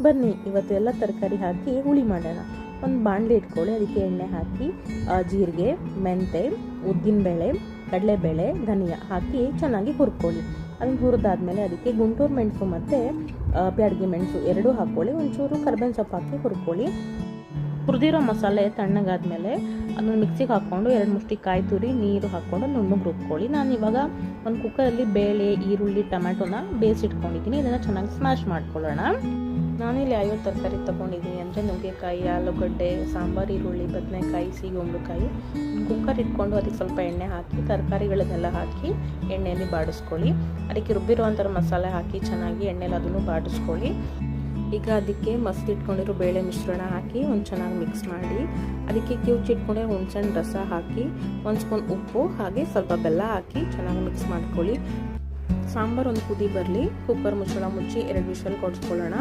ಬನ್ನಿ ಇವತ್ತು ಎಲ್ಲ ತರಕಾರಿ ಹಾಕಿ ಹುಳಿ ಮಾಡೋಣ. ಒಂದು ಬಾಣಲೆ ಇಟ್ಕೊಳ್ಳಿ, ಅದಕ್ಕೆ ಎಣ್ಣೆ ಹಾಕಿ ಜೀರಿಗೆ, ಮೆಂತೆ, ಉದ್ದಿನಬೇಳೆ, ಕಡಲೆಬೇಳೆ, ಧನಿಯಾ ಹಾಕಿ ಚೆನ್ನಾಗಿ ಹುರ್ಕೊಳ್ಳಿ. ಅದನ್ನು ಹುರಿದಾದ್ಮೇಲೆ ಅದಕ್ಕೆ ಗುಂಟೂರು ಮೆಣಸು ಮತ್ತು ಬ್ಯಾಡಗಿ ಮೆಣಸು ಎರಡೂ ಹಾಕ್ಕೊಳ್ಳಿ. ಒಂಚೂರು ಕರ್ಬೇವಿನ ಸೊಪ್ಪು ಹಾಕಿ ಹುರ್ಕೊಳ್ಳಿ. ಹುರಿದಿರೋ ಮಸಾಲೆ ತಣ್ಣಗಾದ್ಮೇಲೆ ಅದನ್ನು ಮಿಕ್ಸಿಗೆ ಹಾಕ್ಕೊಂಡು 2 ಕಾಯಿ ತುರಿ ನೀರು ಹಾಕ್ಕೊಂಡು ನುಣ್ಣಗೆ ರುಬ್ಕೊಳ್ಳಿ. ನಾನು ಇವಾಗ ಒಂದು ಕುಕ್ಕರಲ್ಲಿ ಬೇಳೆ, ಈರುಳ್ಳಿ, ಟೊಮ್ಯಾಟೊನ ಬೇಯಿಸಿಟ್ಕೊಂಡಿದ್ದೀನಿ. ಇದನ್ನು ಚೆನ್ನಾಗಿ ಸ್ಮ್ಯಾಶ್ ಮಾಡ್ಕೊಳ್ಳೋಣ. ನಾನಿಲ್ಲಿ 50 ತರಕಾರಿ ತೊಗೊಂಡಿದ್ದೀನಿ. ಅಂದರೆ ನುಗ್ಗೆಕಾಯಿ, ಆಲೂಗಡ್ಡೆ, ಸಾಂಬಾರು ಈರುಳ್ಳಿ, ಬದನೆಕಾಯಿ, ಸಿಗುಂಬಳಕಾಯಿ. ಕುಕ್ಕರ್ ಇಟ್ಕೊಂಡು ಅದಕ್ಕೆ ಸ್ವಲ್ಪ ಎಣ್ಣೆ ಹಾಕಿ ತರಕಾರಿಗಳನ್ನೆಲ್ಲ ಹಾಕಿ ಎಣ್ಣೆಯಲ್ಲಿ ಬಾಡಿಸ್ಕೊಳ್ಳಿ. ಅದಕ್ಕೆ ರುಬ್ಬಿರುವಂಥ ಮಸಾಲೆ ಹಾಕಿ ಚೆನ್ನಾಗಿ ಎಣ್ಣೆಲಿ ಅದನ್ನು ಬಾಡಿಸ್ಕೊಳ್ಳಿ. ಈಗ ಅದಕ್ಕೆ ಮಸ್ತಿಟ್ಕೊಂಡಿರೋ ಬೇಳೆ ಮಿಶ್ರಣ ಹಾಕಿ ಒಂದು ಚೆನ್ನಾಗಿ ಮಿಕ್ಸ್ ಮಾಡಿ ಅದಕ್ಕೆ ಕಿವುಚಿಟ್ಕೊಂಡಿರೋ ಹುಣಸೆಹಣ್ಣು ರಸ ಹಾಕಿ 1 ಸ್ಪೂನ್ ಉಪ್ಪು ಹಾಗೆ ಸ್ವಲ್ಪ ಬೆಲ್ಲ ಹಾಕಿ ಚೆನ್ನಾಗಿ ಮಿಕ್ಸ್ ಮಾಡ್ಕೊಳ್ಳಿ. ಸಾಂಬಾರು ಒಂದು ಕುದಿ ಬರಲಿ. ಕುಕ್ಕರ್ ಮುಚ್ಚಳ ಮುಚ್ಚಿ 2 ವಿಷಲ್ ಕೊಡಿಸ್ಕೊಳ್ಳೋಣ.